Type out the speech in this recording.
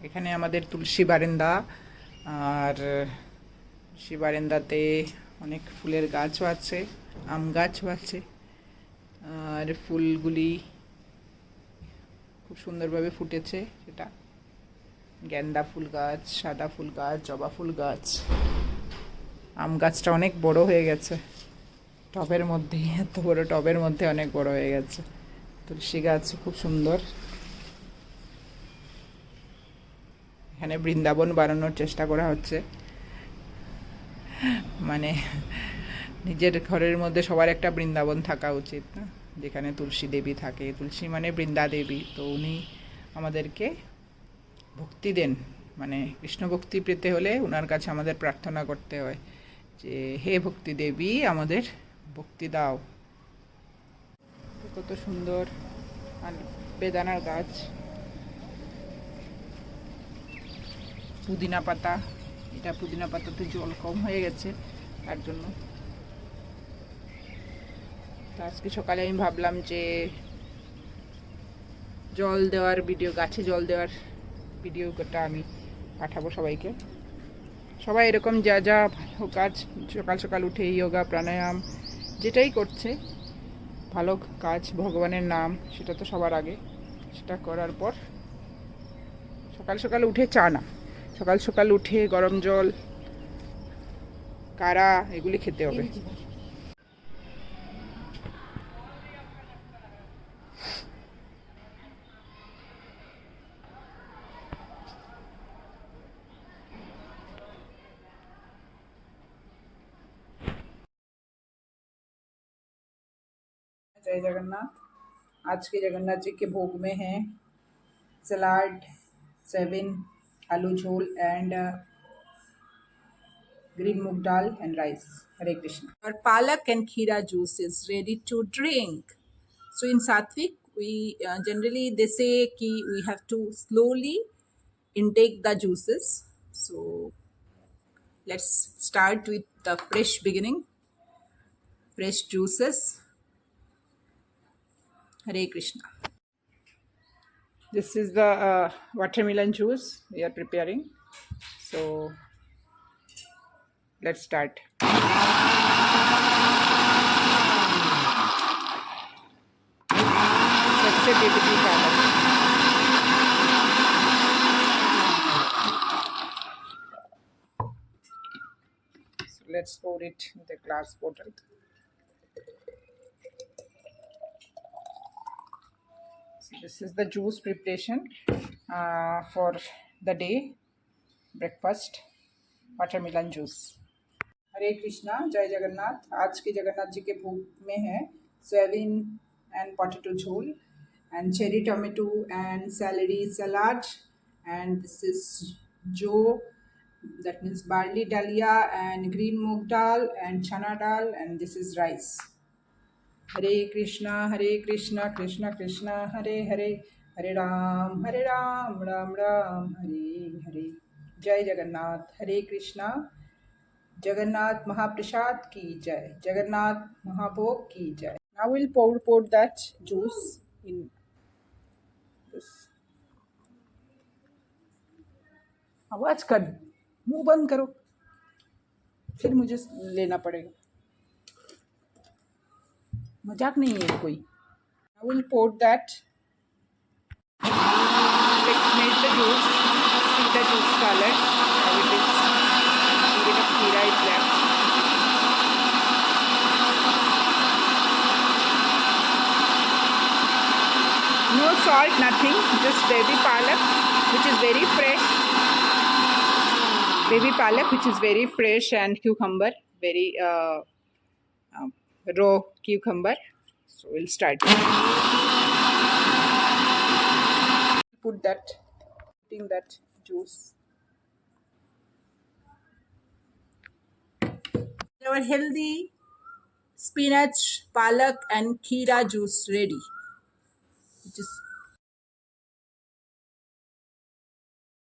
এখানে আমাদের তুলসী বারান্দা, আর তুলসী বারান্দাতে অনেক ফুলের গাছও আছে, আম গাছও আছে, আর ফুলগুলি খুব সুন্দরভাবে ফুটেছে। সেটা গেন্দা ফুল গাছ, সাদা ফুল গাছ, জবা ফুল গাছ। আম গাছটা অনেক বড় হয়ে গেছে, টবের মধ্যে, এত বড় টবের মধ্যে অনেক বড় হয়ে গেছে। তুলসী গাছ খুব সুন্দর। এখানে বৃন্দাবন বানানোর চেষ্টা করা হচ্ছে, মানে নিজের ঘরের মধ্যে সবার একটা বৃন্দাবন থাকা উচিত না, যেখানে তুলসী দেবী থাকে। তুলসী মানে বৃন্দা দেবী, তো উনি আমাদেরকে ভক্তি দেন, মানে কৃষ্ণ ভক্তি পেতে হলে ওনার কাছে আমাদের প্রার্থনা করতে হয় যে হে ভক্তি দেবী আমাদের ভক্তি দাও। কত সুন্দর। আর বেদানার গাছ, পুদিনা পাতা, এটা পুদিনা পাতাতে জল কম হয়ে গেছে তার জন্য। তো আজকে সকালে আমি ভাবলাম যে জল দেওয়ার ভিডিও, গাছে জল দেওয়ার ভিডিওটা আমি পাঠাবো সবাইকে। সবাই এরকম যা যা ভালো কাজ সকাল সকাল উঠে যোগা প্রাণায়াম যেটাই করছে, ভালো কাজ, ভগবানের নাম, সেটা তো সবার আগে। সেটা করার পর সকাল সকাল উঠে চা না, সকাল সকাল উঠে গরম জল, কাড়া, এগুলি খেতে হবে। जय जगन्नाथ। आज के जगन्नाथ जी के भोग में है सलाड, सेविन, आलू झोल and green moong dal and rice. Hare Krishna. Our palak and kheera juice is ready to drink. So in Satvik, we generally they say ki we have to slowly intake the juices. So let's start with the fresh beginning, fresh juices. Hare Krishna. This is the watermelon juice we are preparing. So let's start. Such a beautiful color. So let's pour it in the glass bottle. So this is the juice preparation for the day breakfast, watermelon juice. हरे कृष्णा, जय जगन्नाथ। आज के जगन्नाथ जी के भोग में है soybean and potato झोल and cherry tomato and salary salad, and this is जो that means barley dalia and green moong dal and chana dal, and this is rice. Hare Krishna, Krishna Krishna, Hare Hare, Hare Ram, Ram Ram, Hare Hare. Jai Jagannath. Hare Krishna. Jagannath महाप्रसाद की जय, जगन्नाथ महाभोग की जय. Now we'll pour that juice in this. आवाज कर, मुंह बंद करो, फिर मुझे लेना पड़ेगा, मजाक नहीं है कोई. Now we'll pour that. Let's make the juice. See the juice color. How it is. Even a kheera is left. No salt, nothing. Just baby palak, which is very fresh. Baby palak, which is very fresh, and cucumber, very raw cucumber. So we'll start. Putting that juice. Our healthy spinach, palak, and kheera juice ready, which is